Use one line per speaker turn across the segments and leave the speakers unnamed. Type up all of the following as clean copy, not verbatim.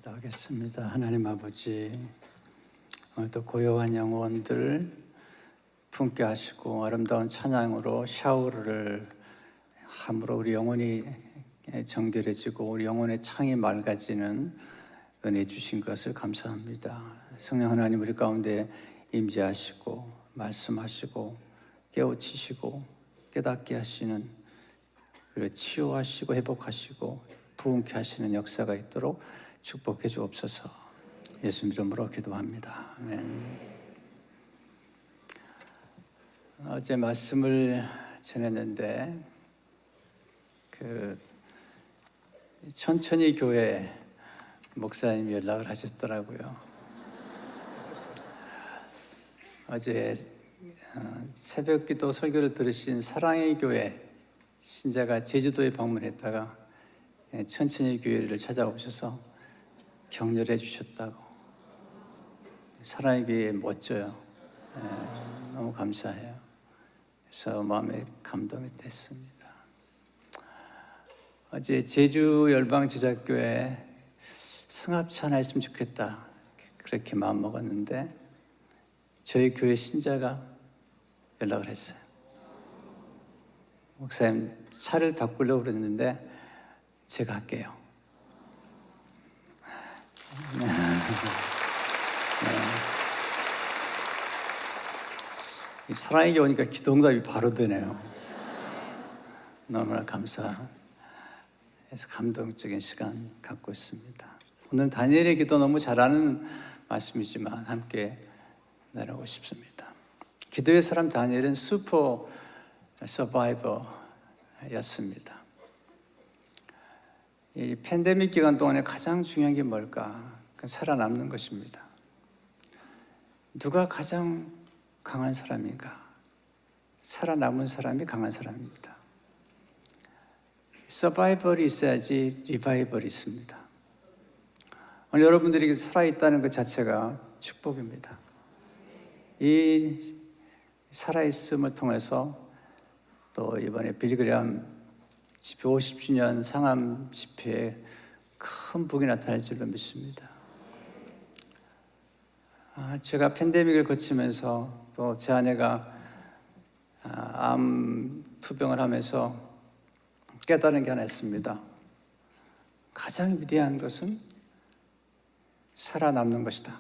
기도하겠습니다. 하나님 아버지, 오늘도 고요한 영혼들 품게 하시고 아름다운 찬양으로 샤워를 함으로 우리 영혼이 정결해지고 우리 영혼의 창이 맑아지는 은혜 주신 것을 감사합니다. 성령 하나님 우리 가운데 임재하시고 말씀하시고 깨우치시고 깨닫게 하시는, 그리고 치유하시고 회복하시고 부흥케 하시는 역사가 있도록 축복해 주옵소서. 예수 이름으로 기도합니다. 아멘. 어제 말씀을 전했는데 천천히 교회 목사님이 연락을 하셨더라고요. 어제 새벽기도 설교를 들으신 사랑의 교회 신자가 제주도에 방문했다가 천천히 교회를 찾아오셔서 격려해 주셨다고. 사랑의 교회 멋져요. 너무 감사해요. 그래서 마음에 감동이 됐습니다. 어제 제주 열방제자교회 승합차 하나 있으면 좋겠다, 그렇게 마음 먹었는데 저희 교회 신자가 연락을 했어요. 목사님, 차를 바꾸려고 그랬는데 제가 할게요. 네. 사랑의 교회 오니까 기도응답이 바로 되네요. 너무나 감사해서 감동적인 시간 갖고 있습니다. 오늘 다니엘의 기도 너무 잘하는 말씀이지만 함께 나누고 싶습니다. 기도의 사람 다니엘은 슈퍼 서바이버였습니다. 이 팬데믹 기간 동안에 가장 중요한 게 뭘까? 그건 살아남는 것입니다. 누가 가장 강한 사람인가? 살아남은 사람이 강한 사람입니다. 서바이벌이 있어야지 리바이벌이 있습니다. 오늘 여러분들이 살아있다는 것 자체가 축복입니다. 이 살아있음을 통해서 또 이번에 빌리그램 집회 50주년 상암 집회에 큰 복이 나타날 줄로 믿습니다. 제가 팬데믹을 거치면서 또 제 아내가 암 투병을 하면서 깨달은 게 하나 있습니다. 가장 위대한 것은 살아남는 것이다.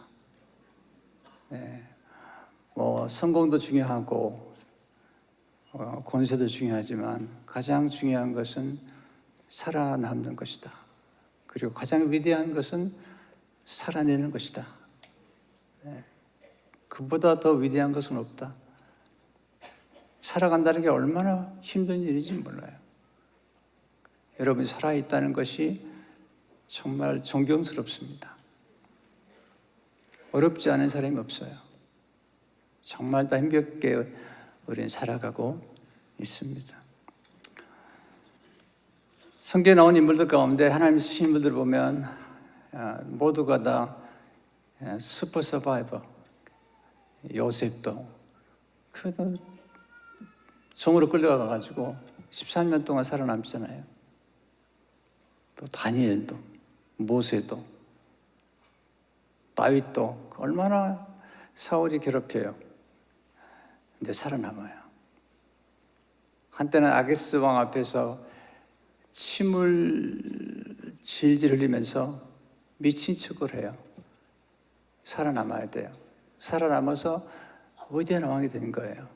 성공도 중요하고 권세도 중요하지만 가장 중요한 것은 살아남는 것이다. 그리고 가장 위대한 것은 살아내는 것이다. 그보다 더 위대한 것은 없다. 살아간다는 게 얼마나 힘든 일인지 몰라요. 여러분이 살아있다는 것이 정말 존경스럽습니다. 어렵지 않은 사람이 없어요. 정말 다 힘겹게 우리는 살아가고 있습니다. 성경에 나온 인물들 가운데 하나님이 쓰신 인물들 보면 모두가 다 슈퍼 서바이버. 요셉도 그래도 종으로 끌려가가지고 13년 동안 살아남잖아요. 또 다니엘도, 모세도, 다윗도 얼마나 사울이 괴롭혀요. 근데 살아남아요. 한때는 아게스 왕 앞에서 침을 질질 흘리면서 미친 척을 해요. 살아남아야 돼요. 살아남아서 위대한 왕이 되는 거예요.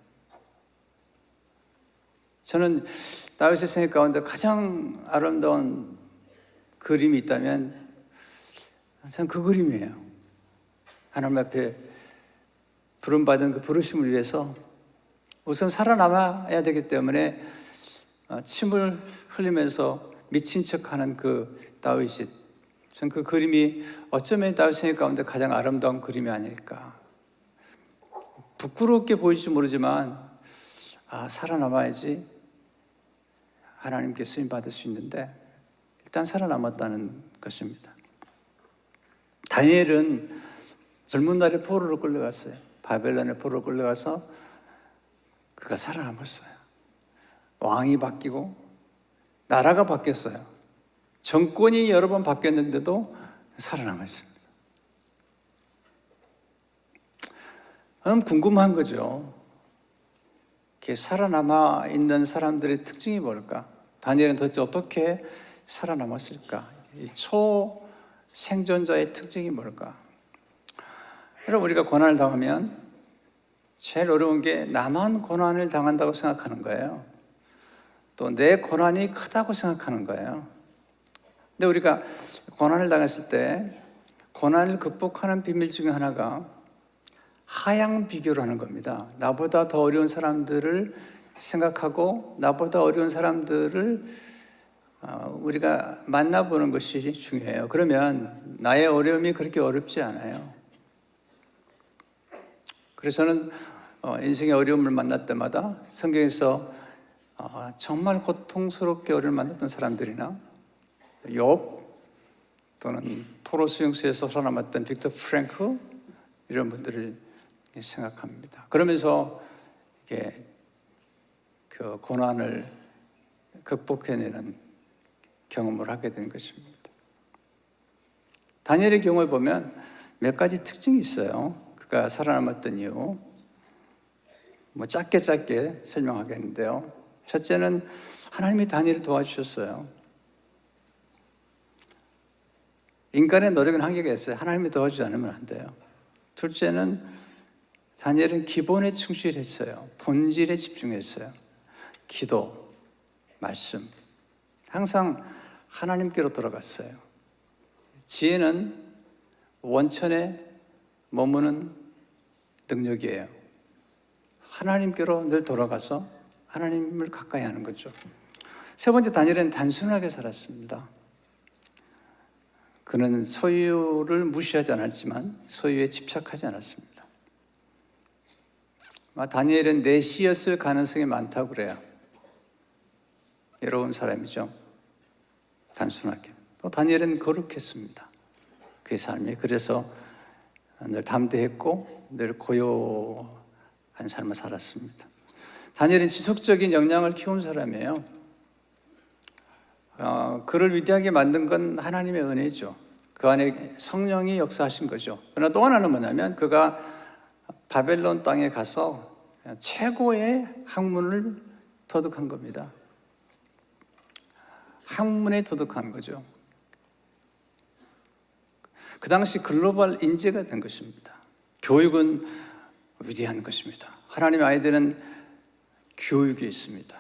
저는 다윗의 생애 가운데 가장 아름다운 그림이 있다면 저는 그 그림이에요. 하나님 앞에 부름받은 그 부르심을 위해서 우선 살아남아야 되기 때문에 침을 흘리면서 미친 척하는 그 다윗이, 저는 그 그림이 어쩌면 다윗 생애 가운데 가장 아름다운 그림이 아닐까. 부끄럽게 보일지 모르지만 살아남아야지 하나님께 쓰임 받을 수 있는데 일단 살아남았다는 것입니다. 다니엘은 젊은 날에 포로로 끌려갔어요. 바벨론에 포로로 끌려가서 그가 살아남았어요. 왕이 바뀌고 나라가 바뀌었어요. 정권이 여러 번 바뀌었는데도 살아남아 있습니다. 궁금한 거죠. 이렇게 살아남아 있는 사람들의 특징이 뭘까? 다니엘은 도대체 어떻게 살아남았을까? 이 초생존자의 특징이 뭘까? 여러분, 우리가 고난을 당하면 제일 어려운 게 나만 고난을 당한다고 생각하는 거예요. 또 내 고난이 크다고 생각하는 거예요. 근데 우리가 고난을 당했을 때 고난을 극복하는 비밀 중에 하나가 하향 비교를 하는 겁니다. 나보다 더 어려운 사람들을 생각하고 나보다 어려운 사람들을 우리가 만나보는 것이 중요해요. 그러면 나의 어려움이 그렇게 어렵지 않아요. 그래서 저는 인생의 어려움을 만날 때마다 성경에서 정말 고통스럽게 어려움을 만났던 사람들이나 욥 또는 포로 수용소에서 살아남았던 빅터 프랭크 이런 분들을 생각합니다. 그러면서 이게 그 고난을 극복해내는 경험을 하게 된 것입니다. 다니엘의 경우에 보면 몇 가지 특징이 있어요. 그가 살아남았던 이유 짧게 설명하겠는데요. 첫째는 하나님이 다니엘을 도와주셨어요. 인간의 노력은 한계가 있어요. 하나님이 도와주지 않으면 안 돼요. 둘째는 다니엘은 기본에 충실했어요. 본질에 집중했어요. 기도, 말씀. 항상 하나님께로 돌아갔어요. 지혜는 원천에 머무는 능력이에요. 하나님께로 늘 돌아가서 하나님을 가까이 하는 거죠. 세 번째, 다니엘은 단순하게 살았습니다. 그는 소유를 무시하지 않았지만 소유에 집착하지 않았습니다. 다니엘은 내시였을 가능성이 많다고 그래요. 여러분 사람이죠. 단순하게. 또 다니엘은 거룩했습니다. 그의 삶이. 그래서 늘 담대했고 늘 고요한 삶을 살았습니다. 다니엘은 지속적인 역량을 키운 사람이에요. 그를 위대하게 만든 건 하나님의 은혜죠. 그 안에 성령이 역사하신 거죠. 그러나 또 하나는 뭐냐면 그가 바벨론 땅에 가서 최고의 학문을 터득한 겁니다. 학문에 터득한 거죠. 그 당시 글로벌 인재가 된 것입니다. 교육은 위대한 것입니다. 하나님의 아이들은 교육이 있습니다.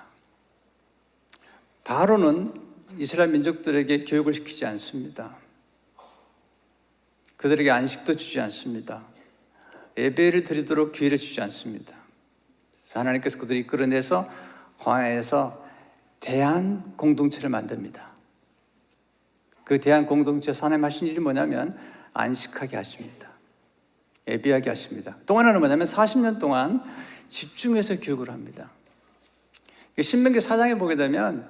바로는 이스라엘 민족들에게 교육을 시키지 않습니다. 그들에게 안식도 주지 않습니다. 예배를 드리도록 기회를 주지 않습니다. 하나님께서 그들을 이끌어내서 광야에서 대한 공동체를 만듭니다. 그 대한 공동체에서 하나님 하신 일이 뭐냐면 안식하게 하십니다. 예배하게 하십니다. 또 하나는 뭐냐면 40년 동안 집중해서 교육을 합니다. 신명기 4장에 보게 되면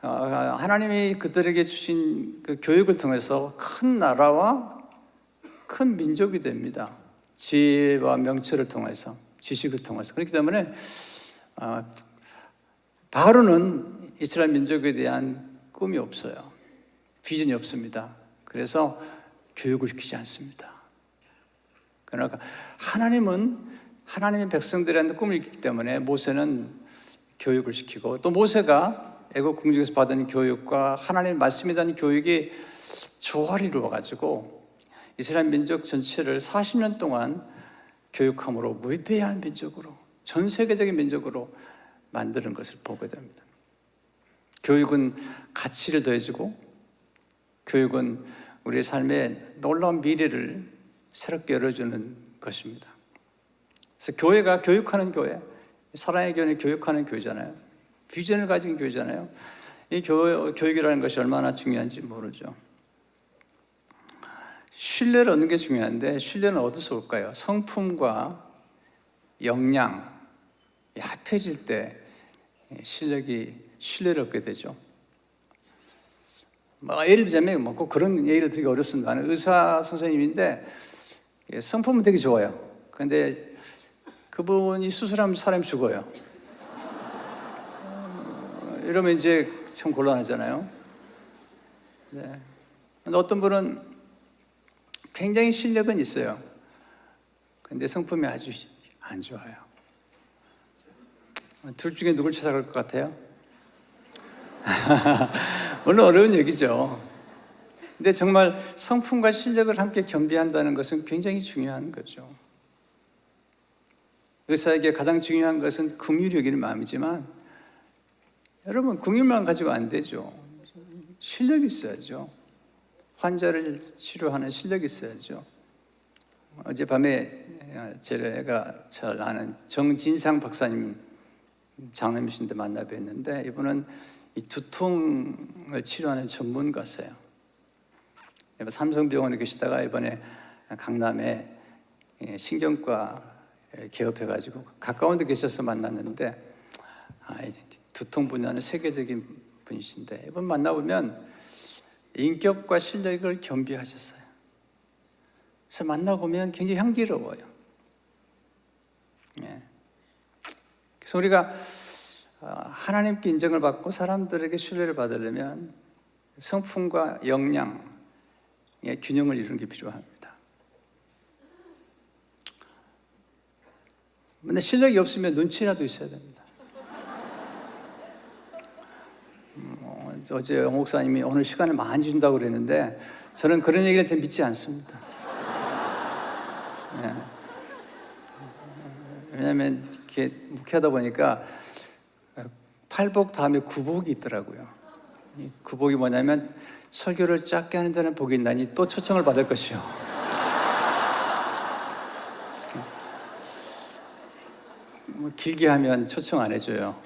하나님이 그들에게 주신 그 교육을 통해서 큰 나라와 큰 민족이 됩니다. 지혜와 명철을 통해서, 지식을 통해서. 그렇기 때문에 바로는 이스라엘 민족에 대한 꿈이 없어요. 비전이 없습니다. 그래서 교육을 시키지 않습니다. 그러나 하나님은 하나님의 백성들한테 꿈을 있기 때문에 모세는 교육을 시키고, 또 모세가 애국 궁정에서 받은 교육과 하나님의 말씀에 대한 교육이 조화를 이루어가지고 이스라엘 민족 전체를 40년 동안 교육함으로 위대한 민족으로, 전 세계적인 민족으로 만드는 것을 보게 됩니다. 교육은 가치를 더해주고, 교육은 우리의 삶에 놀라운 미래를 새롭게 열어주는 것입니다. 그래서 교회가 교육하는 교회, 사랑의 교회는 교육하는 교회잖아요. 비전을 가진 교회잖아요. 이 교육이라는 것이 얼마나 중요한지 모르죠. 신뢰를 얻는 게 중요한데 신뢰는 어디서 올까요? 성품과 역량이 합해질 때 신뢰를 얻게 되죠. 예를 들자면 꼭 그런 예를 들기 어렵습니다. 나는 의사 선생님인데 성품은 되게 좋아요. 그런데 그분이 수술하면 사람이 죽어요. 이러면 이제 참 곤란하잖아요. 네. 근데 어떤 분은 굉장히 실력은 있어요. 근데 성품이 아주 안 좋아요. 둘 중에 누굴 찾아갈 것 같아요? 물론 어려운 얘기죠. 근데 정말 성품과 실력을 함께 겸비한다는 것은 굉장히 중요한 거죠. 의사에게 가장 중요한 것은 긍휼히 여기는 마음이지만, 여러분, 긍휼만 가지고 안 되죠. 실력이 있어야죠. 환자를 치료하는 실력이 있어야죠. 어젯밤에 제가 잘 아는 정진상 박사님 장남이신데 만나 뵀는데, 이분은 이 두통을 치료하는 전문가세요. 삼성병원에 계시다가 이번에 강남에 신경과 개업해가지고 가까운 데 계셔서 만났는데, 두통 분야는 세계적인 분이신데, 이번 만나보면 인격과 실력을 겸비하셨어요. 그래서 만나보면 굉장히 향기로워요. 그래서 우리가 하나님께 인정을 받고 사람들에게 신뢰를 받으려면 성품과 역량의 균형을 이루는 게 필요합니다. 근데 실력이 없으면 눈치라도 있어야 됩니다. 어제 영 목사님이 오늘 시간을 많이 준다고 그랬는데, 저는 그런 얘기를 잘 믿지 않습니다. 왜냐하면 이렇게 목회하다 보니까 팔복 다음에 구복이 있더라고요. 이 구복이 뭐냐면, 설교를 짧게 하는 자는 복이 있나니 또 초청을 받을 것이요. 길게 하면 초청 안 해줘요.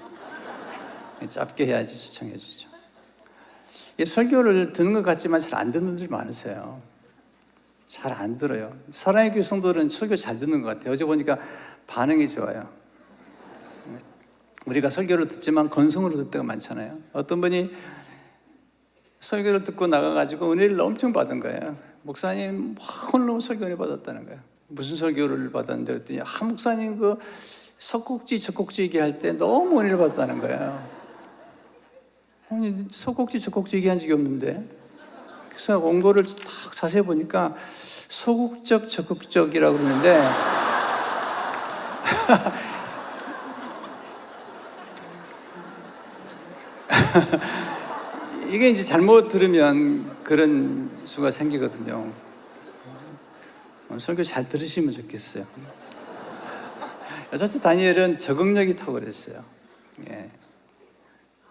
짧게 해야지 초청해 주죠. 이 설교를 듣는 것 같지만 잘 안 듣는 분들이 많으세요. 잘 안 들어요. 사랑의 교회 성도들은 설교 잘 듣는 것 같아요. 어제 보니까 반응이 좋아요. 우리가 설교를 듣지만 건성으로 듣을 때가 많잖아요. 어떤 분이 설교를 듣고 나가가지고 은혜를 엄청 받은 거예요. 목사님, 오늘 설교 은혜 받았다는 거예요. 무슨 설교를 받았는데 그랬더니, 목사님 그 석곡지 적곡지 얘기할 때 너무 은혜를 받았다는 거예요. 아니, 석곡지 적곡지 얘기한 적이 없는데. 그래서 원고를 딱 자세히 보니까 소극적 적극적이라고 그러는데 이게 이제 잘못 들으면 그런 수가 생기거든요. 설교 잘 들으시면 좋겠어요. 어쨌든 다니엘은 적응력이 탁월했어요.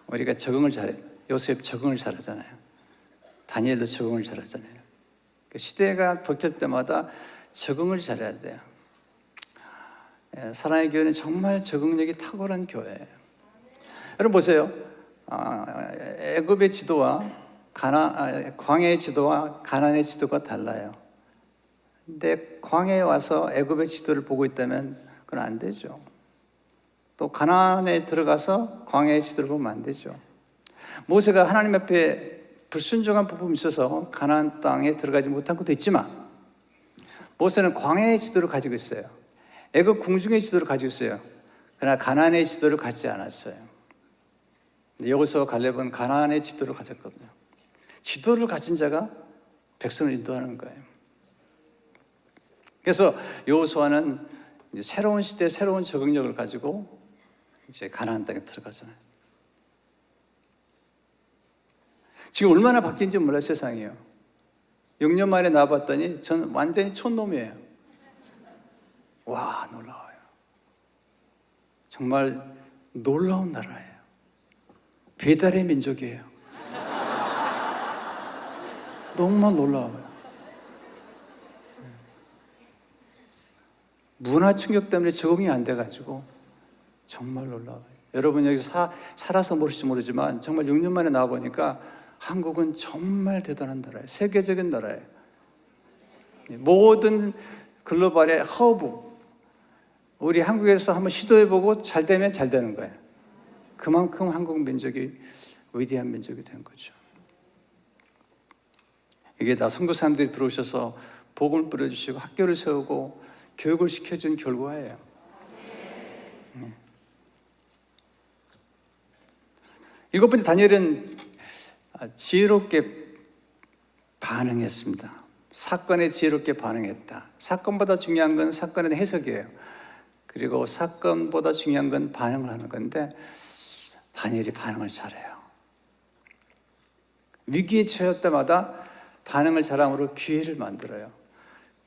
우리가 적응을 잘해. 요셉 적응을 잘하잖아요. 다니엘도 적응을 잘하잖아요. 시대가 바뀔 때마다 적응을 잘해야 돼요. 사랑의 교회는 정말 적응력이 탁월한 교회예요. 여러분 보세요. 애굽의 지도와 광야의 지도와 가나안의 지도가 달라요. 근데 광야에 와서 애굽의 지도를 보고 있다면 그건 안 되죠. 또 가나안에 들어가서 광야의 지도를 보면 안 되죠. 모세가 하나님 앞에 불순종한 부분이 있어서 가나안 땅에 들어가지 못한 것도 있지만, 모세는 광야의 지도를 가지고 있어요. 애굽 궁중의 지도를 가지고 있어요. 그러나 가나안의 지도를 가지지 않았어요. 여호수아 갈렙은 가나안의 지도를 가졌거든요. 지도를 가진 자가 백성을 인도하는 거예요. 그래서 여호수아는 이제 새로운 시대에 새로운 적응력을 가지고 이제 가나안 땅에 들어가잖아요. 지금 얼마나 바뀐지 몰라요, 세상이요. 6년 만에 나와봤더니 전 완전히 촌놈이에요. 와, 놀라워요. 정말 놀라운 나라예요. 배달의 민족이에요. 너무만 놀라워요. 문화 충격 때문에 적응이 안 돼가지고 정말 놀라워요. 여러분 여기서 살아서 모르실지 모르지만 정말 6년 만에 나와보니까 한국은 정말 대단한 나라예요. 세계적인 나라예요. 모든 글로벌의 허브, 우리 한국에서 한번 시도해보고 잘 되면 잘 되는 거예요. 그만큼 한국 민족이 위대한 민족이 된 거죠. 이게 다 선교사님들이 들어오셔서 복음을 뿌려주시고 학교를 세우고 교육을 시켜준 결과예요. 네. 7번째, 다니엘은 지혜롭게 반응했습니다. 사건에 지혜롭게 반응했다. 사건보다 중요한 건 사건의 해석이에요. 그리고 사건보다 중요한 건 반응을 하는 건데 다니엘이 반응을 잘해요. 위기에 처할 때마다 반응을 잘함으로 기회를 만들어요.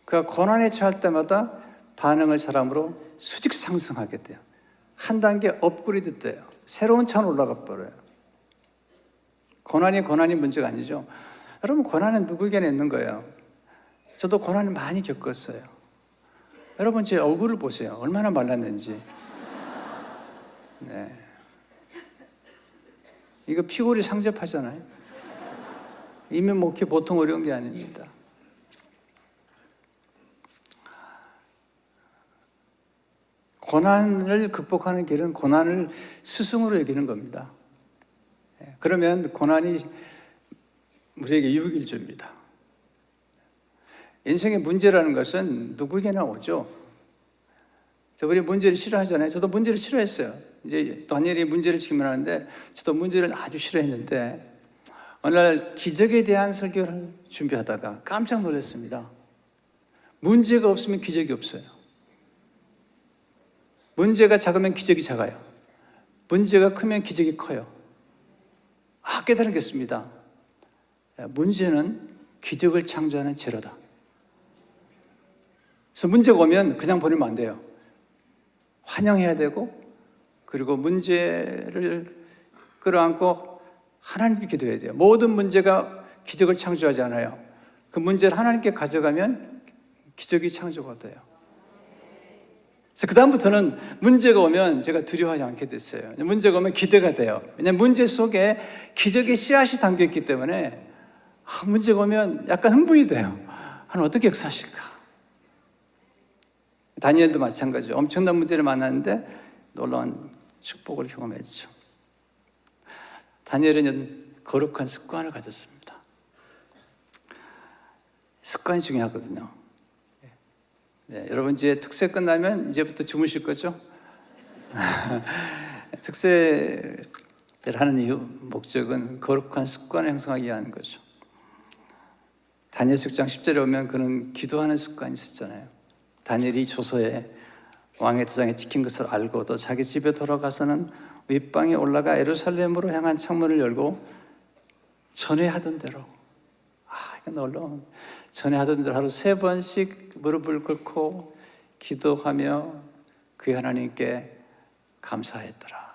그가 고난에 처할 때마다 반응을 잘함으로 수직 상승하게 돼요. 한 단계 업그레이드 돼요. 새로운 차원 올라가 버려요. 고난이 문제가 아니죠. 여러분, 고난은 누구에게나 있는 거예요. 저도 고난을 많이 겪었어요. 여러분, 제 얼굴을 보세요. 얼마나 말랐는지. 네. 이거 피골이 상접하잖아요. 이면 목회 보통 어려운 게 아닙니다. 고난을 극복하는 길은 고난을 스승으로 여기는 겁니다. 그러면 고난이 우리에게 유익을 줍니다. 인생의 문제라는 것은 누구에게나 오죠. 우리 문제를 싫어하잖아요. 저도 문제를 싫어했어요. 이제 다니엘이 문제를 직면하는데 저도 문제를 아주 싫어했는데 어느 날 기적에 대한 설교를 준비하다가 깜짝 놀랐습니다. 문제가 없으면 기적이 없어요. 문제가 작으면 기적이 작아요. 문제가 크면 기적이 커요. 깨달았겠습니다. 문제는 기적을 창조하는 재료다. 그래서 문제가 오면 그냥 버리면 안 돼요. 환영해야 되고, 그리고 문제를 끌어안고 하나님께 기도해야 돼요. 모든 문제가 기적을 창조하지 않아요. 그 문제를 하나님께 가져가면 기적이 창조가 돼요. 그래서 그다음부터는 문제가 오면 제가 두려워하지 않게 됐어요. 문제가 오면 기대가 돼요. 왜냐하면 문제 속에 기적의 씨앗이 담겨있기 때문에 문제가 오면 약간 흥분이 돼요. 하나님 어떻게 역사하실까? 다니엘도 마찬가지죠. 엄청난 문제를 만났는데 놀라운 축복을 경험했죠. 다니엘은 거룩한 습관을 가졌습니다. 습관이 중요하거든요. 네, 여러분 이제 특세 끝나면 이제부터 주무실 거죠? 특세를 하는 이유, 목적은 거룩한 습관을 형성하기 위한 거죠. 다니엘 6장 10절에 오면 그는 기도하는 습관이 있었잖아요. 다니엘이 조서에 왕의 도장에 찍힌 것을 알고도 자기 집에 돌아가서는 윗방에 올라가 예루살렘으로 향한 창문을 열고 전에 하던 대로, 이거 놀라운, 전에 하던 대로 하루 3번씩 무릎을 꿇고 기도하며 그 하나님께 감사했더라.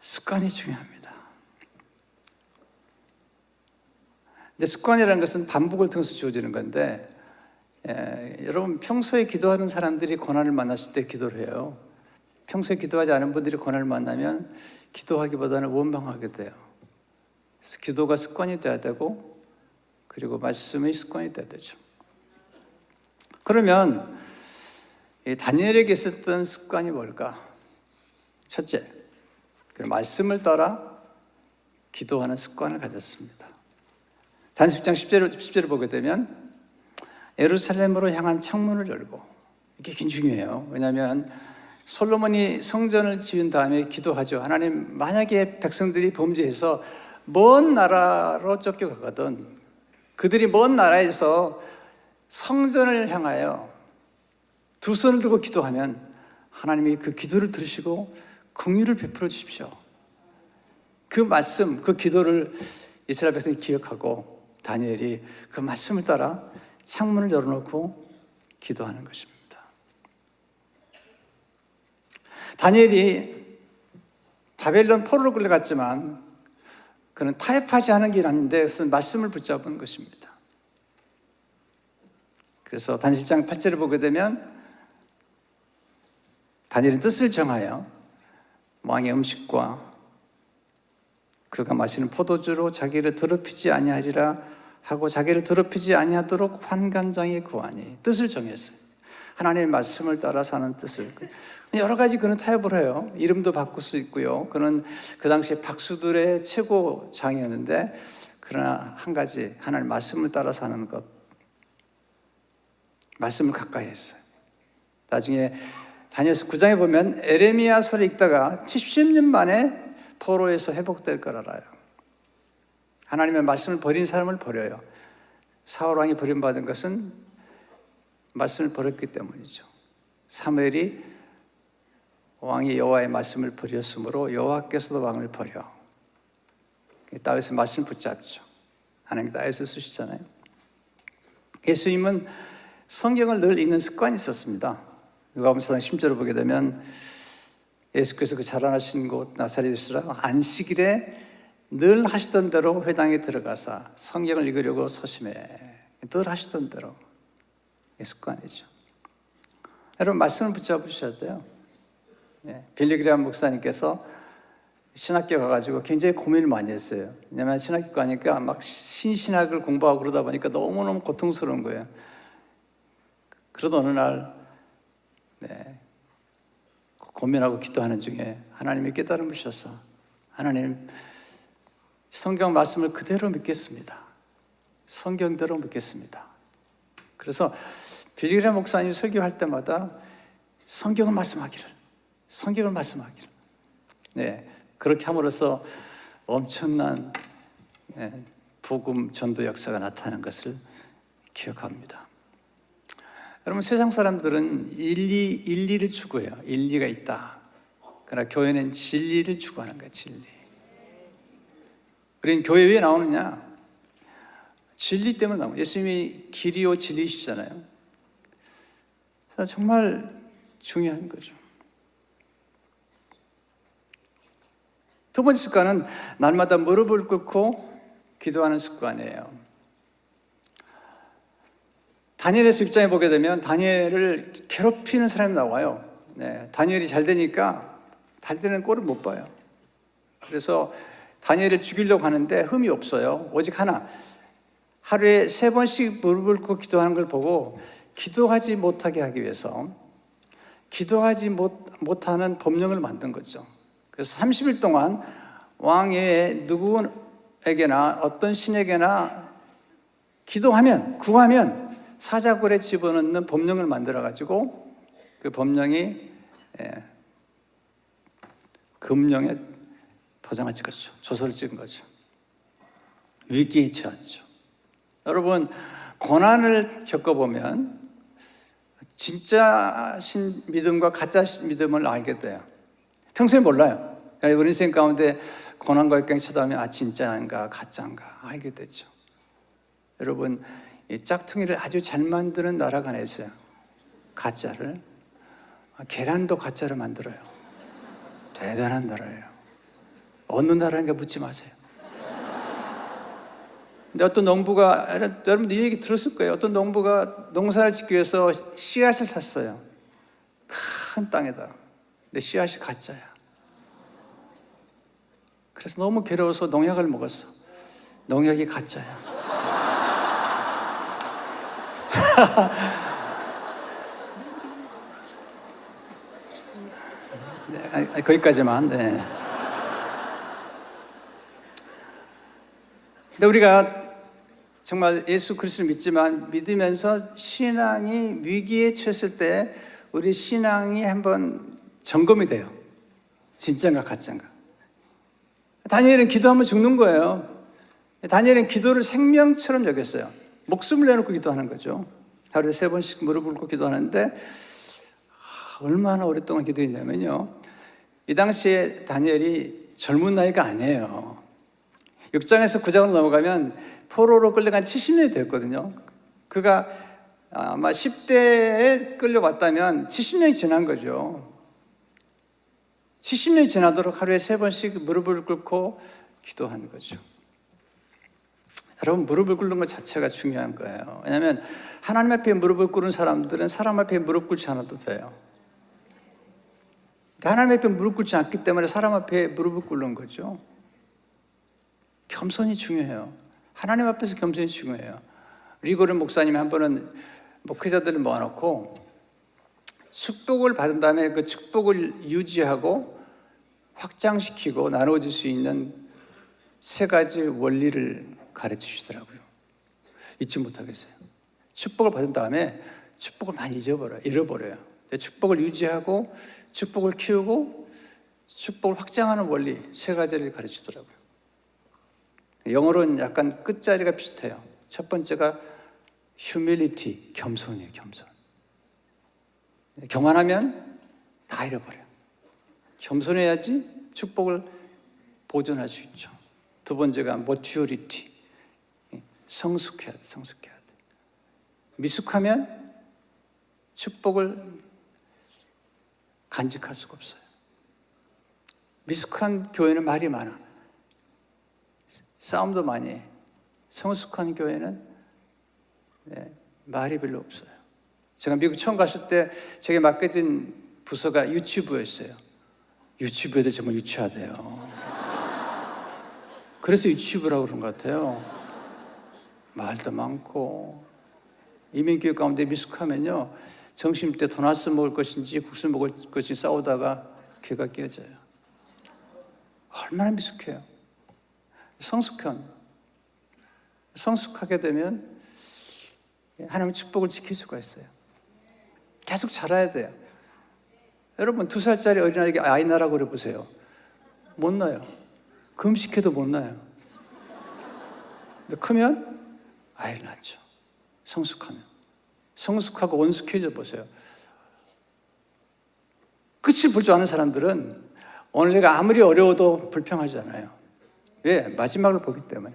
습관이 중요합니다. 이제 습관이라는 것은 반복을 통해서 주어지는 건데, 여러분 평소에 기도하는 사람들이 고난을 만났을 때 기도를 해요. 평소에 기도하지 않은 분들이 고난을 만나면 기도하기보다는 원망하게 돼요. 그래서 기도가 습관이 돼야 되고, 그리고 말씀이 습관이 돼야 되죠. 그러면 다니엘에게 있었던 습관이 뭘까? 첫째, 말씀을 따라 기도하는 습관을 가졌습니다. 다니엘 10장 10절을 보게 되면 예루살렘으로 향한 창문을 열고, 이게 굉장히 중요해요. 왜냐하면 솔로몬이 성전을 지은 다음에 기도하죠. 하나님, 만약에 백성들이 범죄해서 먼 나라로 쫓겨가거든, 그들이 먼 나라에서 성전을 향하여 두 손을 들고 기도하면 하나님이 그 기도를 들으시고 긍휼을 베풀어 주십시오. 그 말씀, 그 기도를 이스라엘 백성이 기억하고 다니엘이 그 말씀을 따라 창문을 열어놓고 기도하는 것입니다. 다니엘이 바벨론 포로로 끌려갔지만 그는 타협하지 않은 길 아닌데 그것은 말씀을 붙잡은 것입니다. 그래서 다니엘 10장 8절을 보게 되면 다니엘은 뜻을 정하여 왕의 음식과 그가 마시는 포도주로 자기를 더럽히지 아니하리라 하고 자기를 더럽히지 아니하도록 환관장에 구하니, 뜻을 정했어요. 하나님의 말씀을 따라 사는 뜻을. 여러 가지 그는 타협을 해요. 이름도 바꿀 수 있고요. 그는 그 당시에 박수들의 최고장이었는데, 그러나 한 가지, 하나님의 말씀을 따라 사는 것, 말씀을 가까이 했어요. 나중에 다니엘서 9장에 보면 에레미야서를 읽다가 70년 만에 포로에서 회복될 걸 알아요. 하나님의 말씀을 버린 사람을 버려요. 사울 왕이 버림받은 것은 말씀을 버렸기 때문이죠. 사무엘이 왕이 여호와의 말씀을 버렸으므로 여호와께서도 왕을 버려. 다윗의 말씀을 붙잡죠. 하나님 다윗을 쓰시잖아요. 예수님은 성경을 늘 읽는 습관이 있었습니다. 누가복음 4장 10절을 보게 되면 예수께서 그 자라나신 곳 나사렛이라 안식일에 늘 하시던 대로 회당에 들어가서 성경을 읽으려고 서심해. 늘 하시던 대로. 이 습관이죠. 여러분 말씀을 붙잡으셔야 돼요. 빌리그레함 목사님께서 신학교 가가지고 굉장히 고민을 많이 했어요. 왜냐하면 신학교 가니까 막 신신학을 공부하고 그러다 보니까 너무너무 고통스러운 거예요. 그러던 어느 날 고민하고 기도하는 중에 하나님이 깨달음을 주셔서 하나님 성경 말씀을 그대로 믿겠습니다. 성경대로 믿겠습니다. 그래서 빌리그레함 목사님 설교할 때마다 성경을 말씀하기를 그렇게 함으로써 엄청난 복음 전도 역사가 나타나는 것을 기억합니다. 여러분 세상 사람들은 일리를 추구해요. 일리가 있다. 그러나 교회는 진리를 추구하는 거예요. 진리. 우리는 교회 왜 나오느냐? 진리 때문에 나오고 예수님이 길이요 진리시잖아요. 정말 중요한 거죠. 두 번째 습관은 날마다 무릎을 꿇고 기도하는 습관이에요. 다니엘에서 입장해 보게 되면 다니엘을 괴롭히는 사람이 나와요. 다니엘이 잘 되니까 잘 되는 꼴을 못 봐요. 그래서 다니엘을 죽이려고 하는데 흠이 없어요. 오직 하나, 하루에 3번씩 무릎을 꿇고 기도하는 걸 보고 기도하지 못하게 하기 위해서 기도하지 못하는 법령을 만든 거죠. 그래서 30일 동안 왕 외에 누구에게나 어떤 신에게나 구하면 사자굴에 집어넣는 법령을 만들어가지고 그 법령이 금령에 도장을 찍었죠. 조서를 찍은 거죠. 위기에 처했죠. 여러분 고난을 겪어보면 진짜 믿음과 가짜 믿음을 알게 돼요. 평소에 몰라요. 그러니까 우리 인생 가운데 고난과 역경이 찾아오면 진짜인가 가짜인가 알게 되죠. 여러분 이 짝퉁이를 아주 잘 만드는 나라가 하나 있어요. 가짜를. 계란도 가짜로 만들어요. 대단한 나라예요. 어느 나라인가 묻지 마세요. 근데 어떤 농부가, 여러분 이 얘기 들었을 거예요. 어떤 농부가 농사를 짓기 위해서 씨앗을 샀어요. 큰 땅에다. 근데 씨앗이 가짜야. 그래서 너무 괴로워서 농약을 먹었어. 농약이 가짜야. 거기까지만. 근데 우리가 정말 예수 그리스도를 믿으면서 신앙이 위기에 처했을 때 우리 신앙이 한번 점검이 돼요. 진짜인가 가짜인가. 다니엘은 기도하면 죽는 거예요. 다니엘은 기도를 생명처럼 여겼어요. 목숨을 내놓고 기도하는 거죠. 하루에 3번씩 무릎 꿇고 기도하는데 얼마나 오랫동안 기도했냐면요. 이 당시에 다니엘이 젊은 나이가 아니에요. 6장에서 9장으로 넘어가면 포로로 끌려간 70년이 됐거든요. 그가 아마 10대에 끌려왔다면 70년이 지난 거죠. 70년이 지나도록 하루에 3번씩 무릎을 꿇고 기도하는 거죠. 여러분 무릎을 꿇는 것 자체가 중요한 거예요. 왜냐하면 하나님 앞에 무릎을 꿇는 사람들은 사람 앞에 무릎 꿇지 않아도 돼요. 하나님 앞에 무릎 꿇지 않기 때문에 사람 앞에 무릎을 꿇는 거죠. 겸손이 중요해요. 하나님 앞에서 겸손이 중요해요. 리고른 목사님이 한 번은 목회자들을 모아놓고 축복을 받은 다음에 그 축복을 유지하고 확장시키고 나눠줄 수 있는 3가지 원리를 가르쳐 주시더라고요. 잊지 못하겠어요. 축복을 받은 다음에 축복을 많이 잃어버려요. 축복을 유지하고 축복을 키우고 축복을 확장하는 원리 3가지를 가르치더라고요. 영어로는 약간 끝자리가 비슷해요. 첫 번째가 humility, 겸손이에요, 겸손. 교만하면 다 잃어버려요. 겸손해야지 축복을 보존할 수 있죠. 두 번째가 maturity, 성숙해야 돼, 성숙해야 돼. 미숙하면 축복을 간직할 수가 없어요. 미숙한 교회는 말이 많아. 싸움도 많이 해. 성숙한 교회는 말이 별로 없어요. 제가 미국 처음 갔을 때 제가 맡게 된 부서가 유치부였어요. 유치부에도 정말 유치하대요. 그래서 유치부라고 그런 것 같아요. 말도 많고. 이민교육 가운데 미숙하면요, 점심 때 도넛 먹을 것인지 국수 먹을 것인지 싸우다가 귀가 깨져요. 얼마나 미숙해요. 성숙하게 되면 하나님의 축복을 지킬 수가 있어요. 계속 자라야 돼요. 여러분 2살짜리 어린아이에게 아이 낳으라고 그래 보세요. 못 낳아요. 금식해도 못 낳아요. 근데 크면 아이를 낳죠. 성숙하면. 성숙하고 원숙해져 보세요. 끝을 볼 줄 아는 사람들은 오늘 내가 아무리 어려워도 불평하지 않아요. 왜? 마지막을 보기 때문에.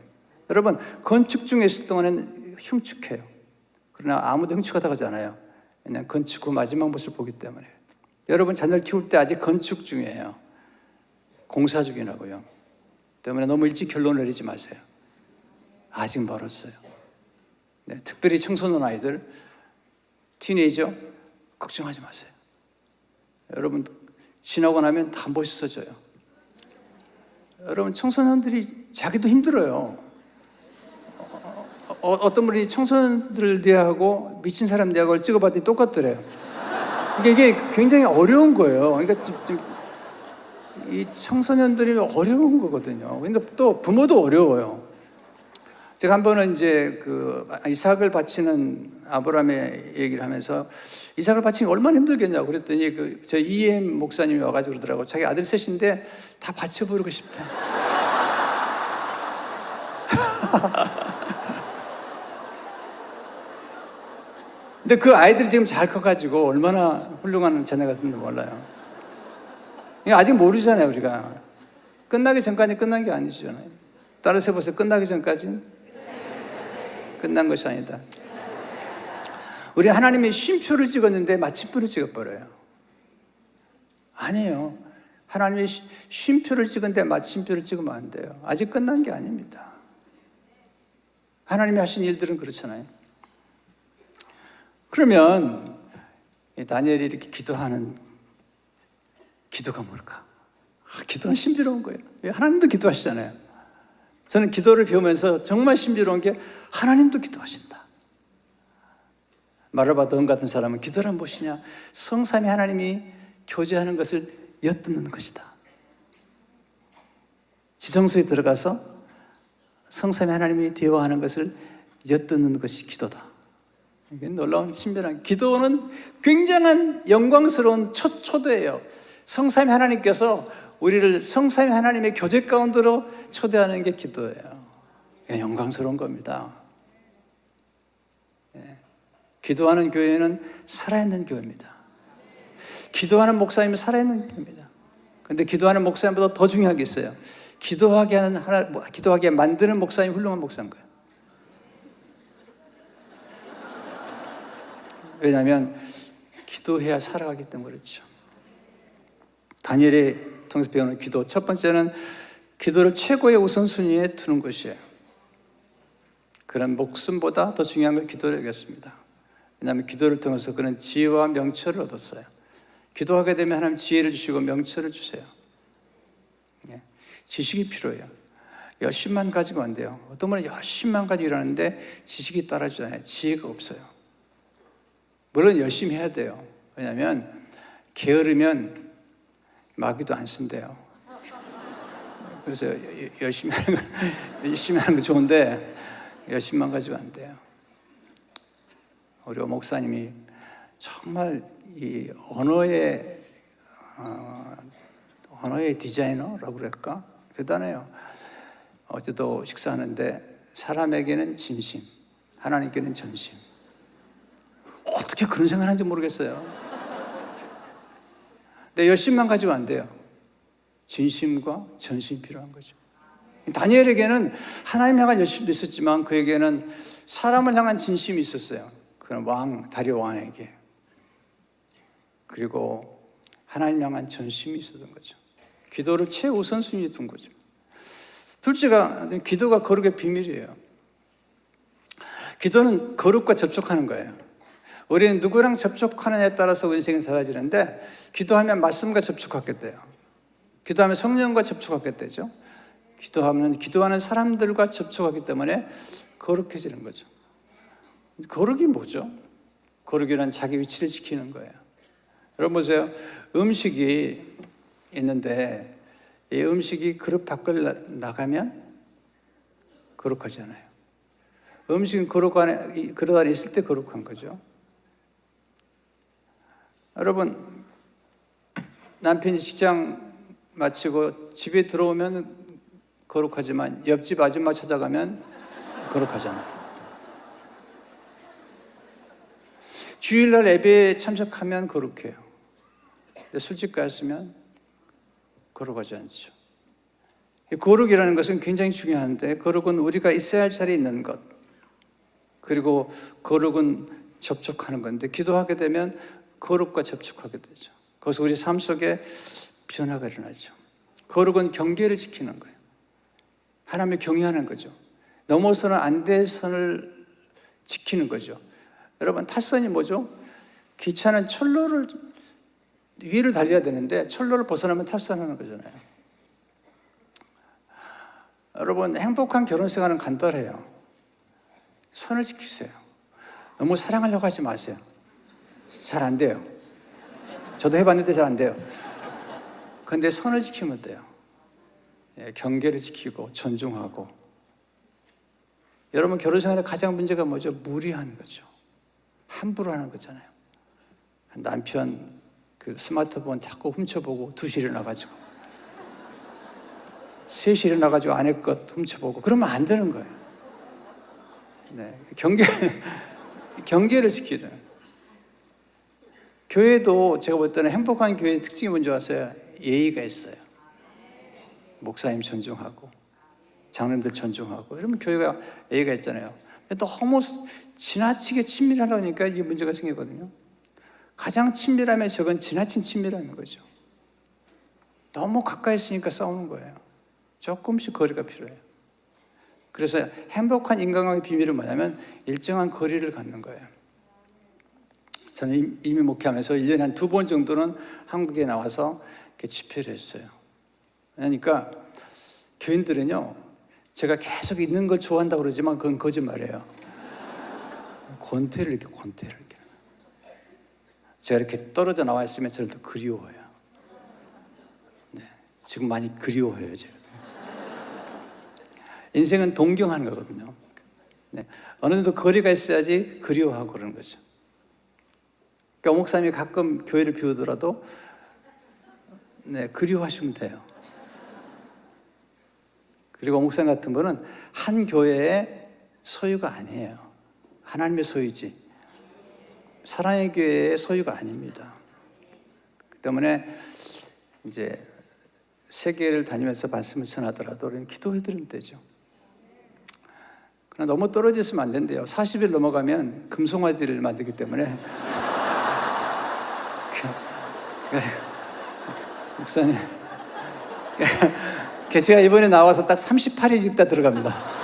여러분 건축 중에 있을 동안은 흉측해요. 그러나 아무도 흉측하다고 하지 않아요. 그냥 건축 후 마지막 모습을 보기 때문에. 여러분 자녀를 키울 때 아직 건축 중이에요. 공사 중이라고요. 때문에 너무 일찍 결론을 내리지 마세요. 아직 멀었어요. 네, 특별히 청소년 아이들, 티네이저 걱정하지 마세요. 여러분 지나고 나면 다 멋있어져요. 여러분 청소년들이 자기도 힘들어요. 어떤 분이 청소년들 대하고 미친 사람 대하고를 찍어봤더니 똑같더래요. 이게 굉장히 어려운 거예요. 그러니까 이 청소년들이 어려운 거거든요. 그러니까 또 부모도 어려워요. 제가 한 번은 이제 이삭을 바치는 아브라함의 얘기를 하면서 이삭을 바치는 게 얼마나 힘들겠냐고 그랬더니 저 EM 목사님이 와가지고 그러더라고요. 자기 아들 셋인데 다 바쳐버리고 싶다. 근데 그 아이들이 지금 잘 커가지고 얼마나 훌륭한 자녀가 됐는지 몰라요. 아직 모르잖아요, 우리가. 끝나기 전까지 끝난 게 아니잖아요. 따라서 해보세요. 끝나기 전까지는 끝난 것이 아니다. 우리 하나님의 쉼표를 찍었는데 마침표를 찍어버려요. 아니에요. 하나님의 쉼표를 찍은데 마침표를 찍으면 안 돼요. 아직 끝난 게 아닙니다. 하나님이 하신 일들은 그렇잖아요. 그러면 다니엘이 이렇게 기도하는 기도가 뭘까? 기도는 신비로운 거예요. 하나님도 기도하시잖아요. 저는 기도를 배우면서 정말 신비로운 게 하나님도 기도하신다. 마르바돈 같은 사람은 기도란 무엇이냐? 성삼위 하나님이 교제하는 것을 엿듣는 것이다. 지성소에 들어가서 성삼위 하나님이 대화하는 것을 엿듣는 것이 기도다. 이게 놀라운 신비한 기도는 굉장한 영광스러운 첫 초대예요. 성삼위 하나님께서 우리를 성삼위 하나님의 교제 가운데로 초대하는 게 기도예요. 영광스러운 겁니다. 기도하는 교회는 살아있는 교회입니다. 기도하는 목사님은 살아있는 교회입니다. 그런데 기도하는 목사님보다 더 중요한 게 있어요. 기도하게 만드는 목사님이 훌륭한 목사인 거예요. 왜냐하면 기도해야 살아가기 때문에 그렇죠. 다니엘이 통해서 배우는 기도, 첫 번째는 기도를 최고의 우선순위에 두는 것이에요. 그런 목숨보다 더 중요한 걸 기도를 여겼습니다. 왜냐하면 기도를 통해서 그는 지혜와 명철을 얻었어요. 기도하게 되면 하나님 지혜를 주시고 명철을 주세요. 지식이 필요해요. 열심만 가지고 안 돼요. 어떤 분은 열심만 가지고 일하는데 지식이 따라주잖아요. 지혜가 없어요. 물론 열심히 해야 돼요. 왜냐하면 게으르면 마귀도 안 쓴대요. 그래서 열심히 하는 건 좋은데 열심만 가지고 안 돼요. 우리 목사님이 정말 이 언어의 디자이너라고 그럴까? 대단해요. 어제도 식사하는데 사람에게는 진심, 하나님께는 전심. 어떻게 그런 생각을 하는지 모르겠어요. 근데 열심만 가지고 안 돼요. 진심과 전심이 필요한 거죠. 다니엘에게는 하나님 향한 열심도 있었지만 그에게는 사람을 향한 진심이 있었어요. 그런 다리오 왕에게. 그리고 하나님 향한 전심이 있었던 거죠. 기도를 최우선순위에 둔 거죠. 둘째가, 기도가 거룩의 비밀이에요. 기도는 거룩과 접촉하는 거예요. 우리는 누구랑 접촉하느냐에 따라서 우리 인생이 달라지는데, 기도하면 말씀과 접촉하게 돼요. 기도하면 성령과 접촉하게 되죠. 기도하면 기도하는 사람들과 접촉하기 때문에 거룩해지는 거죠. 거룩이 뭐죠? 거룩이란 자기 위치를 지키는 거예요. 여러분 보세요. 음식이 있는데 이 음식이 그릇 밖을 나가면 거룩하잖아요. 음식은 그릇 안에 있을 때 거룩한 거죠. 여러분, 남편이 직장 마치고 집에 들어오면 거룩하지만 옆집 아줌마 찾아가면 거룩하잖아요. 주일날 예배에 참석하면 거룩해요. 근데 술집 갔으면 거룩하지 않죠. 거룩이라는 것은 굉장히 중요한데, 거룩은 우리가 있어야 할 자리에 있는 것, 그리고 거룩은 접촉하는 건데, 기도하게 되면 거룩과 접촉하게 되죠. 그래서 우리 삶 속에 변화가 일어나죠. 거룩은 경계를 지키는 거예요. 하나님을 경외하는 거죠. 넘어서는 안 될 선을 지키는 거죠. 여러분, 탈선이 뭐죠? 기차는 철로를 위로 달려야 되는데 철로를 벗어나면 탈선하는 거잖아요. 여러분, 행복한 결혼 생활은 간단해요. 선을 지키세요. 너무 사랑하려고 하지 마세요. 잘 안 돼요. 저도 해봤는데 잘 안 돼요. 그런데 선을 지키면 돼요. 경계를 지키고 존중하고. 여러분, 결혼 생활의 가장 문제가 뭐죠? 무리한 거죠. 함부로 하는 거잖아요. 남편 그 스마트폰 자꾸 훔쳐보고 2시 일어나가지고 3시 일어나가지고 아내 것 훔쳐보고 그러면 안 되는 거예요. 네, 경계를 지키죠. 교회도 제가 볼 때는 행복한 교회의 특징이 뭔지 아세요? 예의가 있어요. 목사님 존중하고 장로님들 존중하고 이러면 교회가 예의가 있잖아요. 근데 너무 지나치게 친밀하다 보니까 이게 문제가 생기거든요. 가장 친밀함의 적은 지나친 친밀함인 거죠. 너무 가까이 있으니까 싸우는 거예요. 조금씩 거리가 필요해요. 그래서 행복한 인간관계 비밀은 뭐냐면 일정한 거리를 갖는 거예요. 저는 이미 목회하면서 1년에 한 2번 정도는 한국에 나와서 집회를 했어요. 그러니까 교인들은요, 제가 계속 있는 걸 좋아한다고 그러지만 그건 거짓말이에요. 권태를 이렇게. 제가 이렇게 떨어져 나와 있으면 저를 더 그리워해요. 네, 지금 많이 그리워해요, 제가. 인생은 동경하는 거거든요. 네, 어느 정도 거리가 있어야지 그리워하고 그러는 거죠. 그러니까 목사님이 가끔 교회를 비우더라도 그리워하시면 돼요. 그리고 목사님 같은 거는 한 교회의 소유가 아니에요. 하나님의 소유지 사랑의 교회의 소유가 아닙니다. 그 때문에 이제 세계를 다니면서 말씀을 전하더라도 우리는 기도해드리면 되죠. 그러나 너무 떨어져 있으면 안 된대요. 40일 넘어가면 금송아지를 만들기 때문에 목사님, 제가 이번에 나와서 딱 38일 있다 들어갑니다.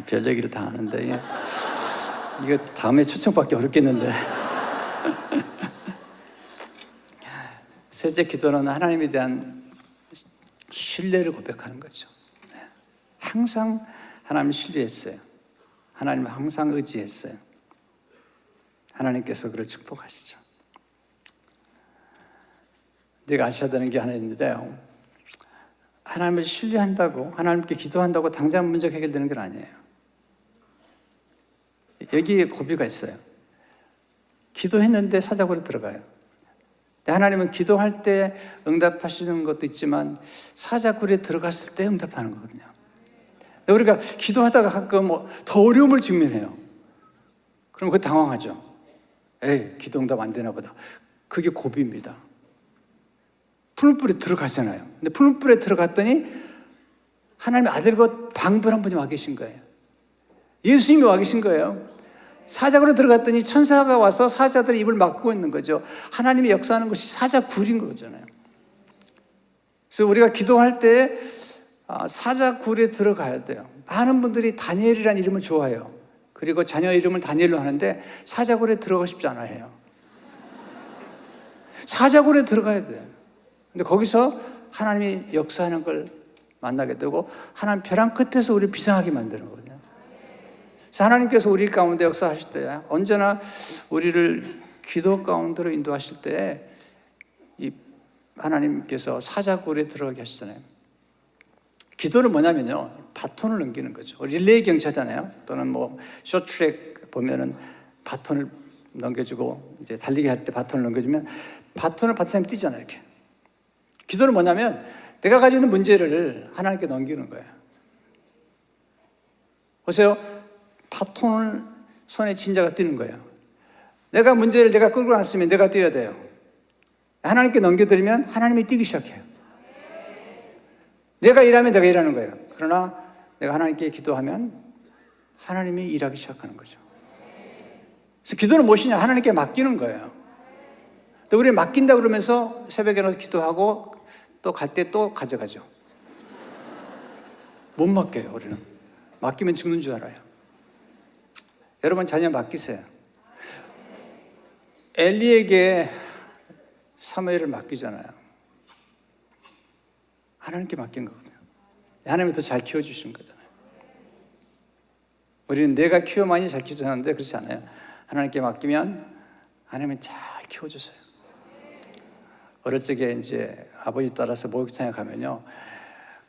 별 얘기를 다 하는데 이거 다음에 초청받기 어렵겠는데. 셋째 기도는 하나님에 대한 신뢰를 고백하는 거죠. 항상 하나님을 신뢰했어요. 하나님을 항상 의지했어요. 하나님께서 그를 축복하시죠. 내가 아셔야 되는 게 하나 있는데요, 하나님을 신뢰한다고, 하나님께 기도한다고 당장 문제가 해결되는 건 아니에요. 여기에 고비가 있어요. 기도했는데 사자굴에 들어가요. 하나님은 기도할 때 응답하시는 것도 있지만 사자굴에 들어갔을 때 응답하는 거거든요. 우리가 기도하다가 가끔 더 어려움을 직면해요. 그럼 그거 당황하죠. 에이, 기도 응답 안 되나 보다. 그게 고비입니다. 푸른 불에 들어가잖아요. 근데 푸른 불에 들어갔더니 하나님의 아들과 방불 한 분이 와 계신 거예요. 예수님이 와 계신 거예요. 사자굴에 들어갔더니 천사가 와서 사자들의 입을 막고 있는 거죠. 하나님이 역사하는 것이 사자굴인 거잖아요. 그래서 우리가 기도할 때 사자굴에 들어가야 돼요. 많은 분들이 다니엘이라는 이름을 좋아해요. 그리고 자녀 이름을 다니엘로 하는데 사자굴에 들어가고 싶지 않아요. 사자굴에 들어가야 돼요. 근데 거기서 하나님이 역사하는 걸 만나게 되고 하나님 벼랑 끝에서 우리를 비상하게 만드는 거거든요. 그래서 하나님께서 우리 가운데 역사하실 때 언제나 우리를 기도 가운데로 인도하실 때 이 하나님께서 사자굴에 들어가게 하시잖아요. 기도는 뭐냐면요, 바톤을 넘기는 거죠. 릴레이 경차잖아요. 또는 쇼트트랙 보면은 바톤을 넘겨주고 이제 달리기 할 때 바톤을 넘겨주면 바톤을 받은 사람이 뛰잖아요, 이렇게. 기도는 뭐냐면 내가 가지고 있는 문제를 하나님께 넘기는 거예요. 보세요. 바톤을 손에 쥔 자가 뛰는 거예요. 문제를 내가 끌고 왔으면 내가 뛰어야 돼요. 하나님께 넘겨드리면 하나님이 뛰기 시작해요. 내가 일하면 내가 일하는 거예요. 그러나 내가 하나님께 기도하면 하나님이 일하기 시작하는 거죠. 그래서 기도는 무엇이냐? 하나님께 맡기는 거예요. 또 우리는 맡긴다 그러면서 새벽에 일어나서 기도하고 또 갈 때 또 가져가죠. 못 맡겨요, 우리는. 맡기면 죽는 줄 알아요. 여러분 자녀 맡기세요. 엘리에게 사무엘을 맡기잖아요. 하나님께 맡긴 거거든요. 하나님이 더 잘 키워주신 거잖아요. 우리는 내가 키워만이 잘 키워졌는데 그렇지 않아요. 하나님께 맡기면 하나님은 잘 키워주세요. 어릴 적에 이제 아버지 따라서 목욕탕에 가면요,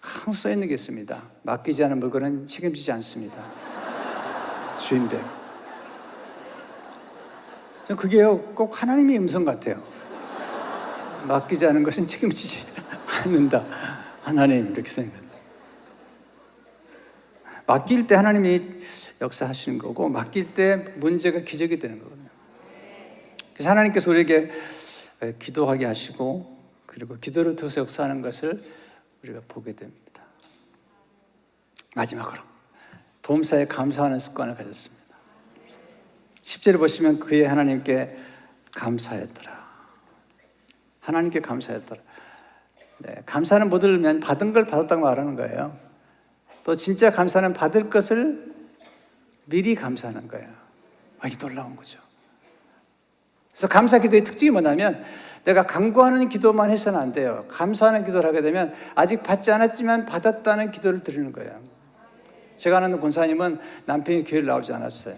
항상 써 있는 게 있습니다. 맡기지 않은 물건은 책임지지 않습니다. 주인백. 저는 그게요, 꼭 하나님의 음성 같아요. 맡기지 않은 것은 책임지지 않는다. 하나님, 이렇게 생각합니다. 맡길 때 하나님이 역사하시는 거고, 맡길 때 문제가 기적이 되는 거거든요. 그래서 하나님께서 우리에게 기도하게 하시고, 그리고 기도를 통해서 역사하는 것을 우리가 보게 됩니다. 마지막으로 보험사에 감사하는 습관을 가졌습니다. 10절에 보시면 그의 하나님께 감사했더라. 하나님께 감사했더라. 네, 감사는 못 들으면 받은 걸 받았다고 말하는 거예요. 또 진짜 감사는 받을 것을 미리 감사하는 거예요. 이게 놀라운 거죠. 그래서 감사 기도의 특징이 뭐냐면 내가 간구하는 기도만 해서는 안 돼요. 감사하는 기도를 하게 되면 아직 받지 않았지만 받았다는 기도를 드리는 거예요. 제가 아는 권사님은 남편이 교회를 나오지 않았어요.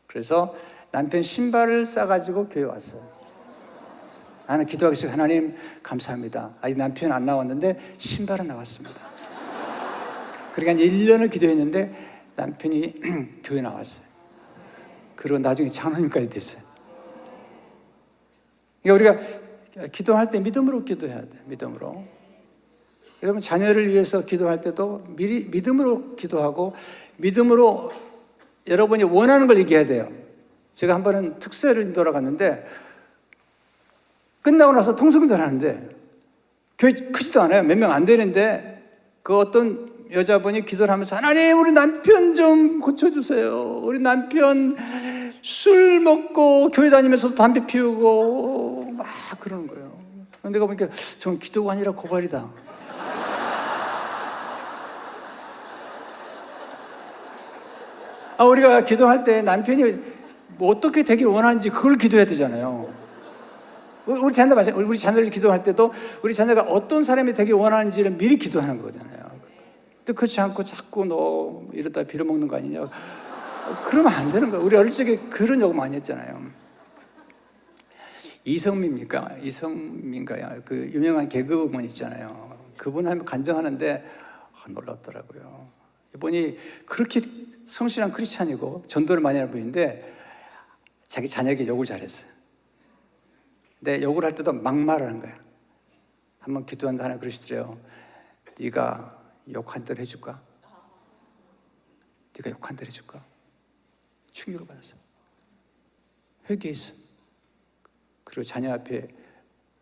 그래서 남편 신발을 싸가지고 교회 왔어요. 나는 기도하기 시작. 하나님 감사합니다. 아직 남편 안 나왔는데 신발은 나왔습니다. 그러니까 1년을 기도했는데 남편이 교회 나왔어요. 그리고 나중에 장로님까지 됐어요. 그러니까 우리가 기도할 때 믿음으로 기도해야 돼요. 믿음으로. 여러분 자녀를 위해서 기도할 때도 미리 믿음으로 기도하고 믿음으로 여러분이 원하는 걸 얘기해야 돼요. 제가 한 번은 특세를 돌아갔는데 끝나고 나서 통성기도를 하는데 교회 크지도 않아요. 몇 명 안 되는데 그 어떤 여자분이 기도를 하면서 하나님 우리 남편 좀 고쳐주세요. 우리 남편 술 먹고 교회 다니면서 담배 피우고 막 그러는 거예요. 내가 보니까 저건 기도가 아니라 고발이다. 우리가 기도할 때 남편이 뭐 어떻게 되길 원하는지 그걸 기도해야 되잖아요. 우리 자녀 마찬가지. 우리 자녀를 기도할 때도 우리 자녀가 어떤 사람이 되길 원하는지를 미리 기도하는 거잖아요. 근데 그렇지 않고 자꾸 너 이러다 빌어먹는 거 아니냐. 그러면 안 되는 거예요. 우리 어릴 적에 그런 요구 많이 했잖아요. 이성민가요? 그 유명한 개그우먼 있잖아요. 그분 하면 간증하는데 놀랍더라고요. 이분이 그렇게 성실한 크리스찬이고 전도를 많이 하는 분인데 자기 자녀에게 욕을 잘했어요. 근데 욕을 할 때도 막 말하는 거야. 한번 기도한 하나 그러시더래요. 네가 욕한 대로 해줄까? 네가 욕한 대로 해줄까? 충격을 받았어. 회개했어. 그리고 자녀 앞에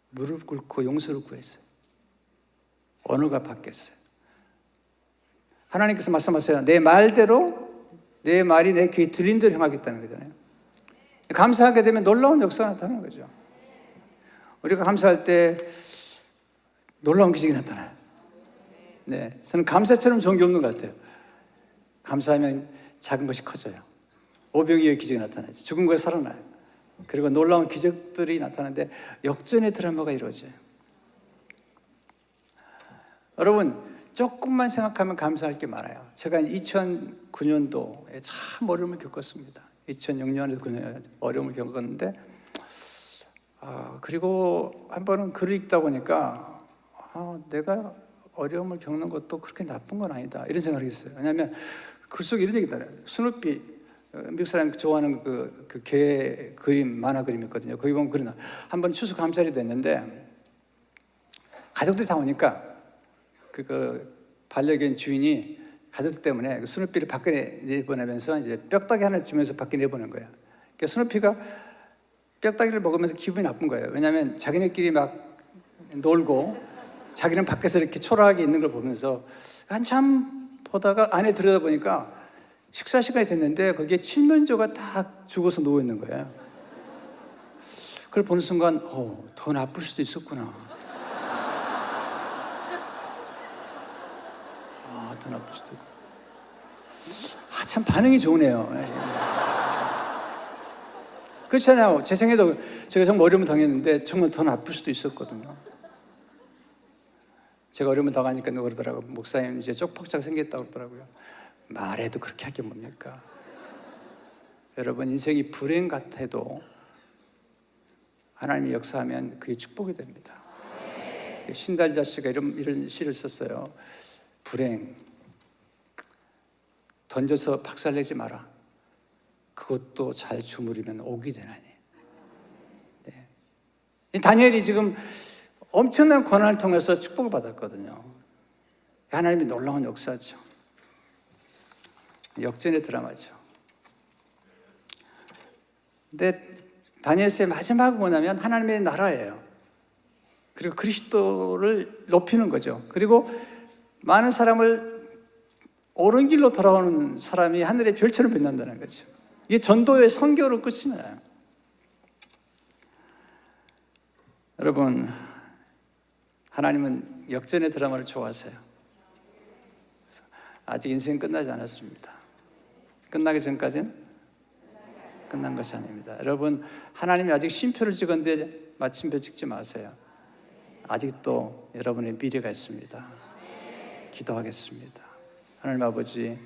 무릎 꿇고 용서를 구했어요. 언어가 바뀌었어요. 하나님께서 말씀하세요. 내 말대로, 내 말이 내 귀에 들린 대로 행하겠다는 거잖아요. 감사하게 되면 놀라운 역사가 나타나는 거죠. 우리가 감사할 때 놀라운 기적이 나타나요. 네, 저는 감사처럼 좋은 게 없는 것 같아요. 감사하면 작은 것이 커져요. 오병이어의 기적이 나타나죠. 죽은 것이 살아나요. 그리고 놀라운 기적들이 나타나는데 역전의 드라마가 이루어져요. 여러분, 조금만 생각하면 감사할 게 많아요. 제가 2009년도에 참 어려움을 겪었습니다. 2006년에 9년 어려움을 겪었는데, 그리고 한 번은 글을 읽다 보니까 내가 어려움을 겪는 것도 그렇게 나쁜 건 아니다, 이런 생각을 했어요. 왜냐하면 글 속에 이런 얘기 있잖아요. 스누피, 미국 사람이 좋아하는 그 개 그림, 만화 그림이 있거든요. 거기 보면 그러나 한 번 추수 감사일이 됐는데 가족들이 다 오니까 그 반려견 주인이 가족 때문에 그 스누피를 밖에 내보내면서 이제 뼈다귀 하나를 주면서 밖에 내보낸 거예요. 그러니까 스누피가 뼈다귀를 먹으면서 기분이 나쁜 거예요. 왜냐하면 자기네끼리 막 놀고 자기는 밖에서 이렇게 초라하게 있는 걸 보면서 한참 보다가 안에 들여다보니까 식사 시간이 됐는데 거기에 칠면조가 다 죽어서 누워 있는 거예요. 그걸 보는 순간 더 나쁠 수도 있었구나. 더 나쁠 수도 있고. 참 반응이 좋으네요. 그렇잖아요. 제 생에도 제가 정말 어려움을 당했는데 정말 더 나쁠 수도 있었거든요. 제가 어려움을 당하니까 그러더라고요. 목사님 이제 쪽박자가 생겼다고 그러더라고요. 말해도 그렇게 할 게 뭡니까? 여러분, 인생이 불행 같아도 하나님이 역사하면 그게 축복이 됩니다. 신달자 씨가 이런 시를 썼어요. 불행, 던져서 박살내지 마라. 그것도 잘 주무르면 옥이 되나니. 네. 다니엘이 지금 엄청난 고난을 통해서 축복을 받았거든요. 하나님이 놀라운 역사죠. 역전의 드라마죠. 근데 다니엘서의 마지막 원하면 하나님의 나라예요. 그리고 그리스도를 높이는 거죠. 그리고 많은 사람을 옳은 길로 돌아오는 사람이 하늘의 별처럼 빛난다는 거죠. 이게 전도의 선교로 끝이 나요. 여러분, 하나님은 역전의 드라마를 좋아하세요. 아직 인생은 끝나지 않았습니다. 끝나기 전까지는 끝난 것이 아닙니다. 여러분, 하나님이 아직 쉼표를 찍었는데 마침표 찍지 마세요. 아직도 여러분의 미래가 있습니다. 기도하겠습니다. 하나님 아버지,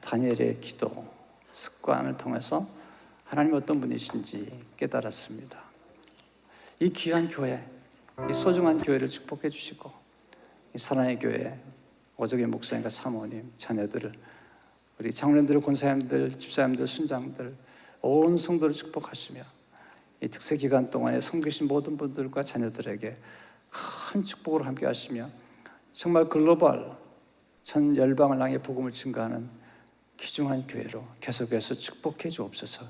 다니엘의 기도 습관을 통해서 하나님 어떤 분이신지 깨달았습니다. 이 귀한 교회, 이 소중한 교회를 축복해 주시고, 이 사랑의 교회 오적의 목사님과 사모님, 자녀들을, 우리 장로님들, 권사님들, 집사님들, 순장들, 온 성도를 축복하시며 이 특세 기간 동안에 섬기신 모든 분들과 자녀들에게 큰 축복으로 함께 하시며 정말 글로벌 전 열방을 향해 복음을 증거하는 귀중한 교회로 계속해서 축복해 주옵소서.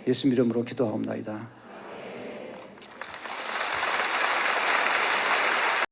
예수 이름으로 기도하옵나이다.